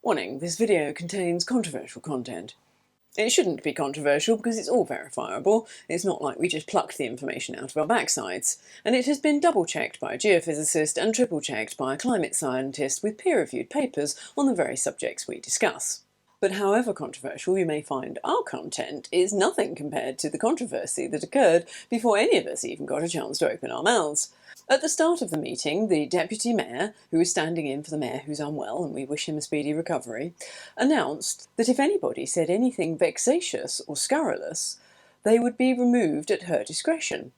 Warning, this video contains controversial content. It shouldn't be controversial because it's all verifiable. It's not like we just plucked the information out of our backsides. And it has been double-checked by a geophysicist and triple-checked by a climate scientist with peer-reviewed papers on the very subjects we discuss. But however controversial you may find our content is nothing compared to the controversy that occurred before any of us even got a chance to open our mouths. At the start of the meeting, the Deputy Mayor, who is standing in for the Mayor who's unwell, and we wish him a speedy recovery, announced that if anybody said anything vexatious or scurrilous, they would be removed at her discretion.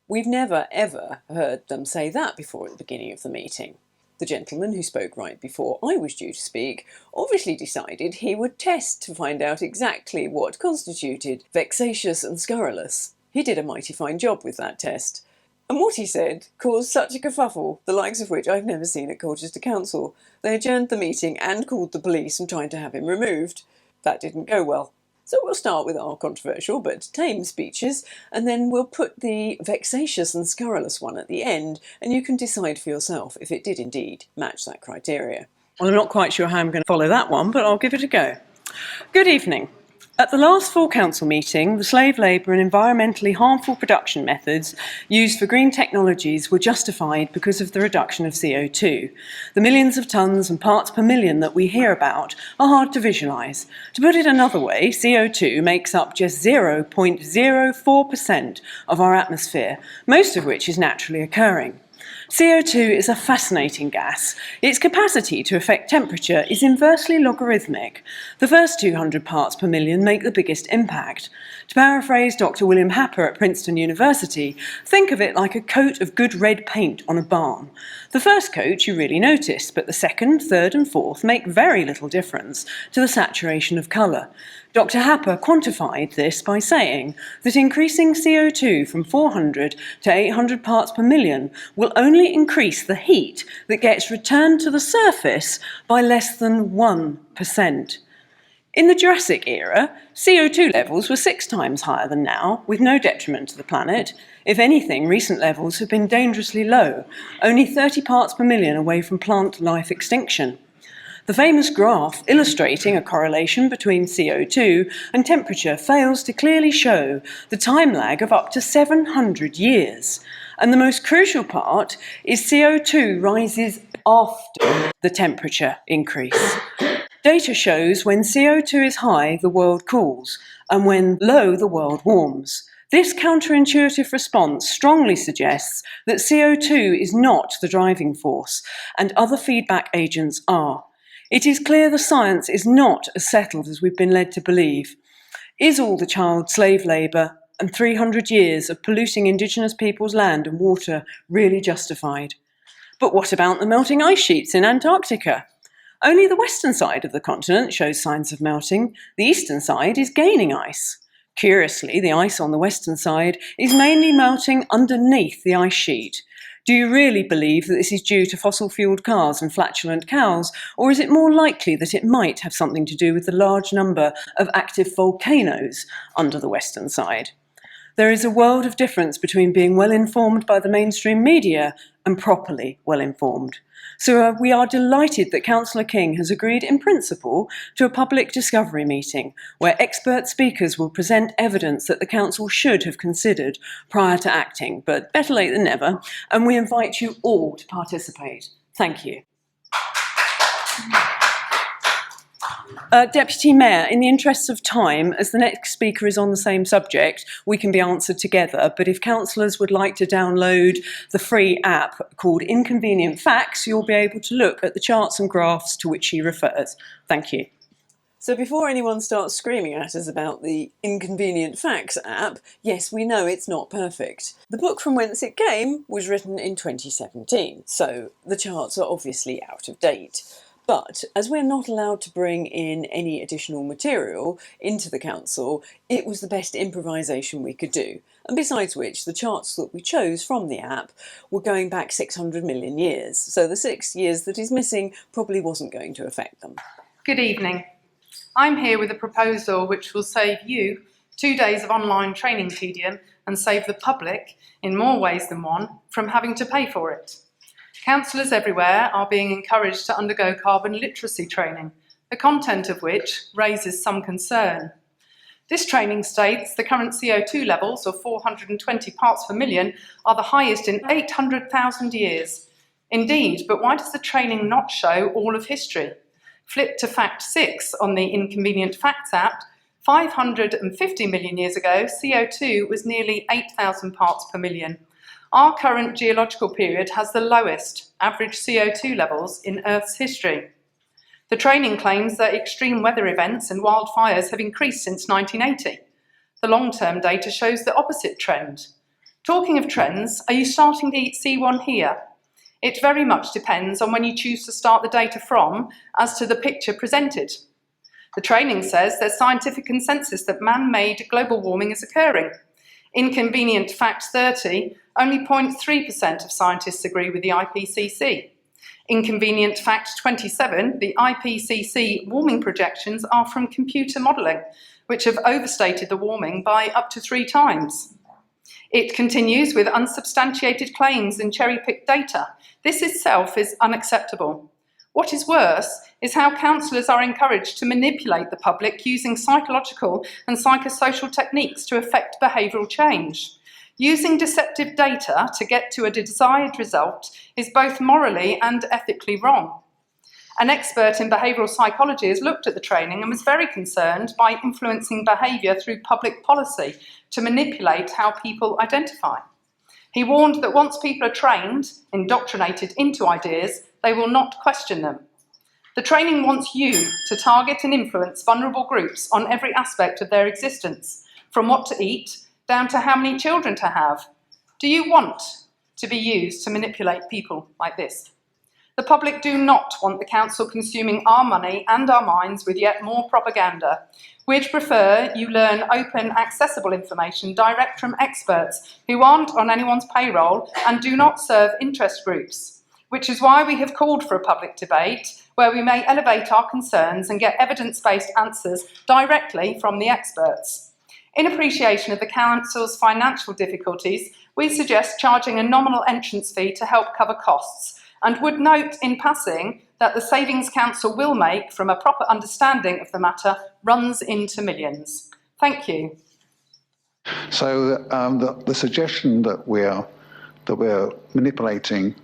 We've never ever heard them say that before at the beginning of the meeting. The gentleman who spoke right before I was due to speak obviously decided he would test to find out exactly what constituted vexatious and scurrilous. He did a mighty fine job with that test. And what he said caused such a kerfuffle, the likes of which I've never seen at Colchester Council. They adjourned the meeting and called the police and tried to have him removed. That didn't go well. So we'll start with our controversial but tame speeches, and then we'll put the vexatious and scurrilous one at the end, and you can decide for yourself if it did indeed match that criteria. Well, I'm not quite sure how I'm going to follow that one, but I'll give it a go. Good evening. At the last full council meeting, the slave labour and environmentally harmful production methods used for green technologies were justified because of the reduction of CO2. The millions of tonnes and parts per million that we hear about are hard to visualise. To put it another way, CO2 makes up just 0.04% of our atmosphere, most of which is naturally occurring. CO2 is a fascinating gas. Its capacity to affect temperature is inversely logarithmic. The first 200 parts per million make the biggest impact. To paraphrase Dr. William Happer at Princeton University, think of it like a coat of good red paint on a barn. The first coat you really notice, but the second, third and fourth make very little difference to the saturation of colour. Dr. Happer quantified this by saying that increasing CO2 from 400 to 800 parts per million will only increase the heat that gets returned to the surface by less than 1%. In the Jurassic era, CO2 levels were 6 times higher than now, with no detriment to the planet. If anything, recent levels have been dangerously low, only 30 parts per million away from plant life extinction. The famous graph illustrating a correlation between CO2 and temperature fails to clearly show the time lag of up to 700 years. And the most crucial part is CO2 rises after the temperature increase. Data shows when CO2 is high, the world cools, and when low, the world warms. This counterintuitive response strongly suggests that CO2 is not the driving force, and other feedback agents are. It is clear the science is not as settled as we've been led to believe. Is all the child slave labour and 300 years of polluting Indigenous people's land and water really justified? But what about the melting ice sheets in Antarctica? Only the western side of the continent shows signs of melting. The eastern side is gaining ice. Curiously, the ice on the western side is mainly melting underneath the ice sheet. Do you really believe that this is due to fossil-fuelled cars and flatulent cows, or is it more likely that it might have something to do with the large number of active volcanoes under the western side? There is a world of difference between being well informed by the mainstream media and properly well informed. So we are delighted that Councillor King has agreed in principle to a public discovery meeting where expert speakers will present evidence that the Council should have considered prior to acting, but better late than never, and we invite you all to participate. Thank you. Deputy Mayor, in the interests of time, as the next speaker is on the same subject, we can be answered together, but if councillors would like to download the free app called Inconvenient Facts, you'll be able to look at the charts and graphs to which he refers. Thank you. So before anyone starts screaming at us about the Inconvenient Facts app, yes, we know it's not perfect. The book from whence it came was written in 2017, so the charts are obviously out of date. But as we're not allowed to bring in any additional material into the council, it was the best improvisation we could do. And besides which, the charts that we chose from the app were going back 600 million years. So the 6 years that is missing probably wasn't going to affect them. Good evening. I'm here with a proposal which will save you 2 days of online training tedium and save the public, in more ways than one, from having to pay for it. Councillors everywhere are being encouraged to undergo carbon literacy training the content of which raises some concern. This training states the current CO2 levels of 420 parts per million are the highest in 800,000 years. Indeed, but why does the training not show all of history? Flip to fact 6 on the Inconvenient Facts app. 550 million years ago, CO2 was nearly 8,000 parts per million. Our current geological period has the lowest average CO2 levels in Earth's history. The training claims that extreme weather events and wildfires have increased since 1980. The long-term data shows the opposite trend. Talking of trends, are you starting to see one here? It very much depends on when you choose to start the data from as to the picture presented. The training says there's scientific consensus that man-made global warming is occurring. Inconvenient fact 30, only 0.3% of scientists agree with the IPCC. Inconvenient fact 27, the IPCC warming projections are from computer modelling, which have overstated the warming by up to 3 times. It continues with unsubstantiated claims and cherry-picked data. This itself is unacceptable. What is worse is how counsellors are encouraged to manipulate the public using psychological and psychosocial techniques to effect behavioural change. Using deceptive data to get to a desired result is both morally and ethically wrong. An expert in behavioural psychology has looked at the training and was very concerned by influencing behaviour through public policy to manipulate how people identify. He warned that once people are trained, indoctrinated into ideas, they will not question them. The training wants you to target and influence vulnerable groups on every aspect of their existence, from what to eat down to how many children to have. Do you want to be used to manipulate people like this? The public do not want the council consuming our money and our minds with yet more propaganda. We'd prefer you learn open, accessible information direct from experts who aren't on anyone's payroll and do not serve interest groups, which is why we have called for a public debate where we may elevate our concerns and get evidence-based answers directly from the experts. In appreciation of the council's financial difficulties, we suggest charging a nominal entrance fee to help cover costs, and would note in passing that the savings council will make from a proper understanding of the matter runs into millions. Thank you. So the suggestion that we're manipulating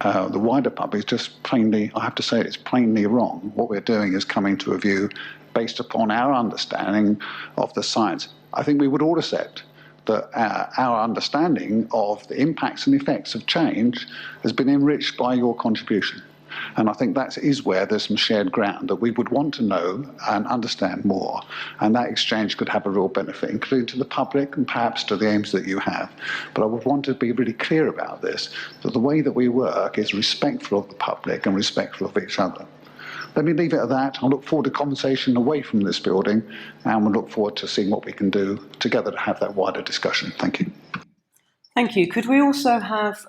the wider public is just plainly, I have to say, it's plainly wrong. What we're doing is coming to a view based upon our understanding of the science. I think we would all accept that our understanding of the impacts and effects of change has been enriched by your contribution. And I think that is where there's some shared ground that we would want to know and understand more. And that exchange could have a real benefit, including to the public and perhaps to the aims that you have. But I would want to be really clear about this, that the way that we work is respectful of the public and respectful of each other. Let me leave it at that. I look forward to conversation away from this building, and we look forward to seeing what we can do together to have that wider discussion. Thank you. Thank you. Could we also have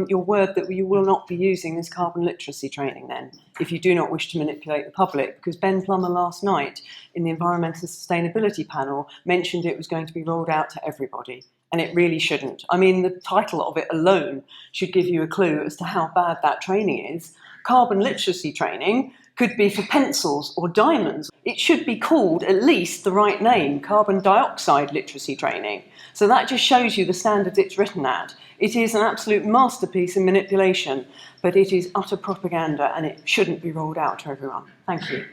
your word that you will not be using as carbon literacy training then, if you do not wish to manipulate the public? Because Ben Plummer last night in the Environmental Sustainability panel mentioned it was going to be rolled out to everybody, and it really shouldn't. I mean, the title of it alone should give you a clue as to how bad that training is. Carbon literacy training could be for pencils or diamonds. It should be called at least the right name, carbon dioxide literacy training. So that just shows you the standards it's written at. It is an absolute masterpiece in manipulation, but it is utter propaganda and it shouldn't be rolled out to everyone. Thank you.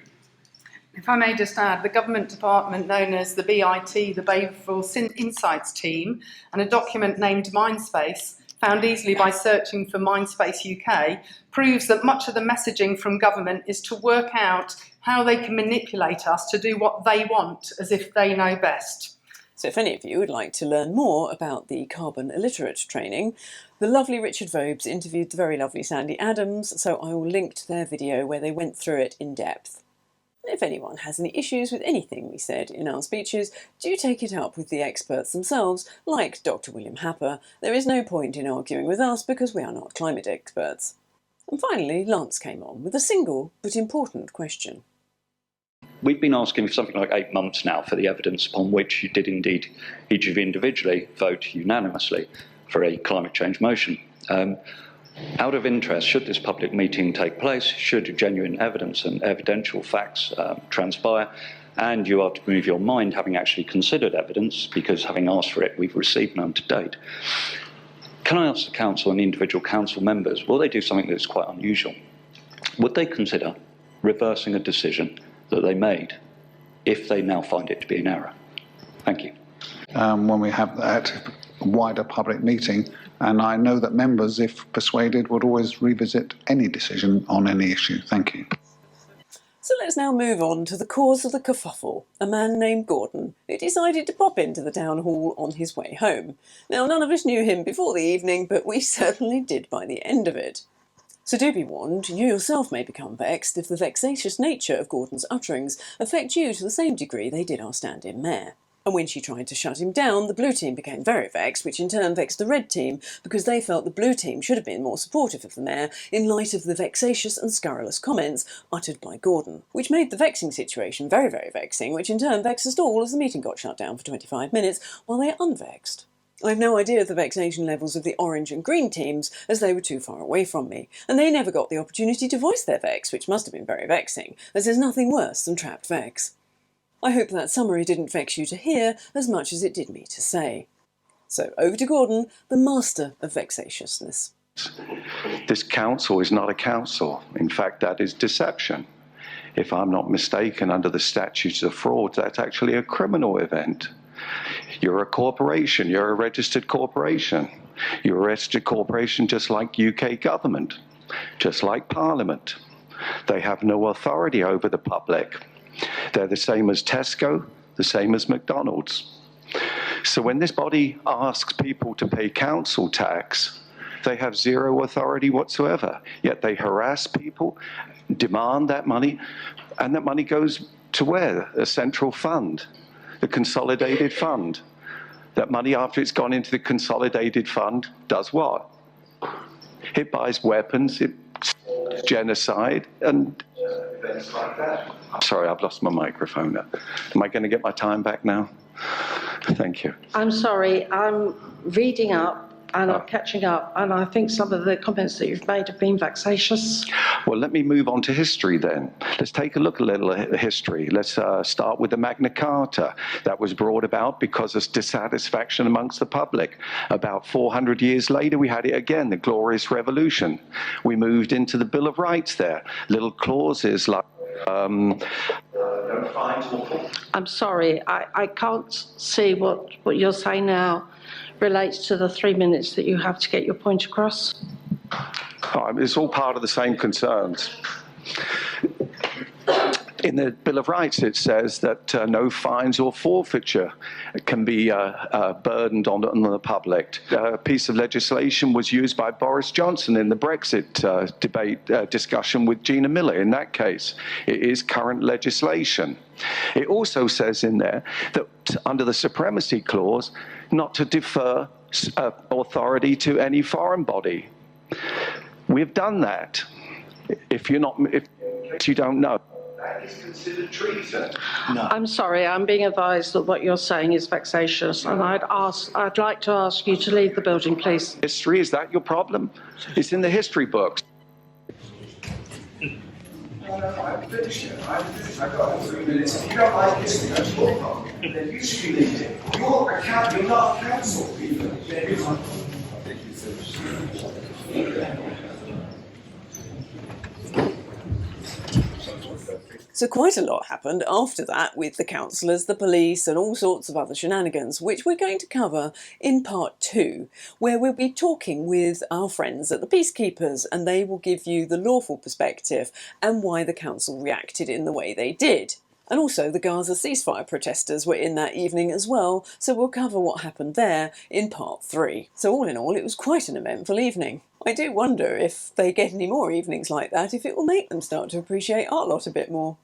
If I may just add, the government department known as the BIT, the Behavioural Insights Team, and a document named Mindspace, found easily by searching for Mindspace UK, proves that much of the messaging from government is to work out how they can manipulate us to do what they want as if they know best. So if any of you would like to learn more about the carbon illiterate training, the lovely Richard Vobes interviewed the very lovely Sandy Adams, so I will link to their video where they went through it in depth. If anyone has any issues with anything we said in our speeches, do take it up with the experts themselves, like Dr. William Happer. There is no point in arguing with us because we are not climate experts. And finally, Lance came on with a single but important question. We've been asking for something like 8 months now for the evidence upon which you did indeed, each of you individually, vote unanimously for a climate change motion. Out of interest, should this public meeting take place, should genuine evidence and evidential facts transpire, and you are to move your mind having actually considered evidence, because having asked for it, we've received none to date, can I ask the council and individual council members, will they do something that's quite unusual? Would they consider reversing a decision that they made if they now find it to be an error? Thank you. When we have that wider public meeting, and I know that members, if persuaded, would always revisit any decision on any issue. Thank you. So let's now move on to the cause of the kerfuffle, a man named Gordon, who decided to pop into the town hall on his way home. Now, none of us knew him before the evening, but we certainly did by the end of it. So do be warned, you yourself may become vexed if the vexatious nature of Gordon's utterings affect you to the same degree they did our stand-in mayor. And when she tried to shut him down, the blue team became very vexed, which in turn vexed the red team, because they felt the blue team should have been more supportive of the mayor in light of the vexatious and scurrilous comments uttered by Gordon, which made the vexing situation very, very vexing, which in turn vexed us all as the meeting got shut down for 25 minutes while they unvexed. I have no idea of the vexation levels of the orange and green teams, as they were too far away from me, and they never got the opportunity to voice their vex, which must have been very vexing, as there's nothing worse than trapped vex. I hope that summary didn't vex you to hear as much as it did me to say. So over to Gordon, the master of vexatiousness. This council is not a council. In fact, that is deception. If I'm not mistaken, under the statutes of fraud, that's actually a criminal event. You're a corporation, you're a registered corporation. You're a registered corporation just like UK government, just like Parliament. They have no authority over the public. They're the same as Tesco, the same as McDonald's. So when this body asks people to pay council tax, they have zero authority whatsoever. Yet they harass people, demand that money, and that money goes to where? A central fund, the consolidated fund. That money, after it's gone into the consolidated fund, does what? It buys weapons, it genocide, and events like that. I'm sorry, I've lost my microphone. Am I going to get my time back now? Thank you. I'm sorry, I'm reading up and I'm catching up, and I think some of the comments that you've made have been vexatious. Well, let me move on to history then. Let's take a look a little at history. Let's start with the Magna Carta. That was brought about because of dissatisfaction amongst the public. About 400 years later, we had it again, the Glorious Revolution. We moved into the Bill of Rights there. Little clauses like I'm sorry, I can't see what you're saying now relates to the 3 minutes that you have to get your point across. It's all part of the same concerns. In the Bill of Rights, it says that no fines or forfeiture can be burdened on the public. A piece of legislation was used by Boris Johnson in the Brexit discussion with Gina Miller. In that case, it is current legislation. It also says in there that under the Supremacy Clause, not to defer authority to any foreign body. We've done that. If you don't know, that is considered treason. No. I'm sorry, I'm being advised that what you're saying is vexatious, and I'd like to ask you to leave the building, please. History, is that your problem? It's in the history books. I'm finished here. I've got 3 minutes. If you don't like listening, that's your problem. Then you should be leaving. You're not council, even. So quite a lot happened after that with the councillors, the police and all sorts of other shenanigans, which we're going to cover in part 2, where we'll be talking with our friends at the Peacekeepers, and they will give you the lawful perspective and why the council reacted in the way they did. And also the Gaza ceasefire protesters were in that evening as well, so we'll cover what happened there in part 3. So all in all, it was quite an eventful evening. I do wonder if they get any more evenings like that, if it will make them start to appreciate our lot a bit more.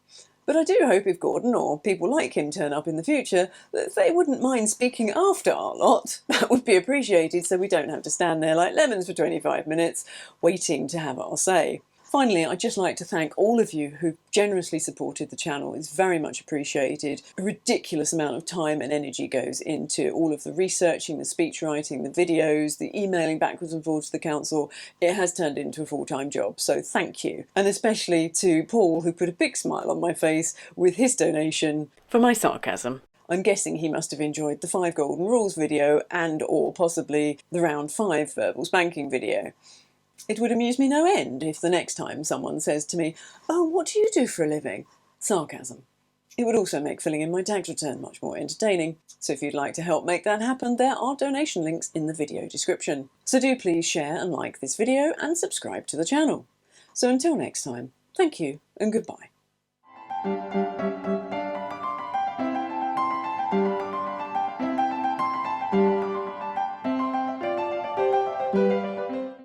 But I do hope if Gordon or people like him turn up in the future, that they wouldn't mind speaking after our lot. That would be appreciated, so we don't have to stand there like lemons for 25 minutes, waiting to have our say. Finally, I'd just like to thank all of you who generously supported the channel. It's very much appreciated. A ridiculous amount of time and energy goes into all of the researching, the speech writing, the videos, the emailing backwards and forwards to the council. It has turned into a full-time job, so thank you. And especially to Paul, who put a big smile on my face with his donation For my sarcasm. I'm guessing he must have enjoyed the 5 Golden Rules video and or possibly the round 5 verbal spanking video. It would amuse me no end if the next time someone says to me, "Oh, what do you do for a living?" Sarcasm. It would also make filling in my tax return much more entertaining. So if you'd like to help make that happen, there are donation links in the video description. So do please share and like this video and subscribe to the channel. So until next time, thank you and goodbye.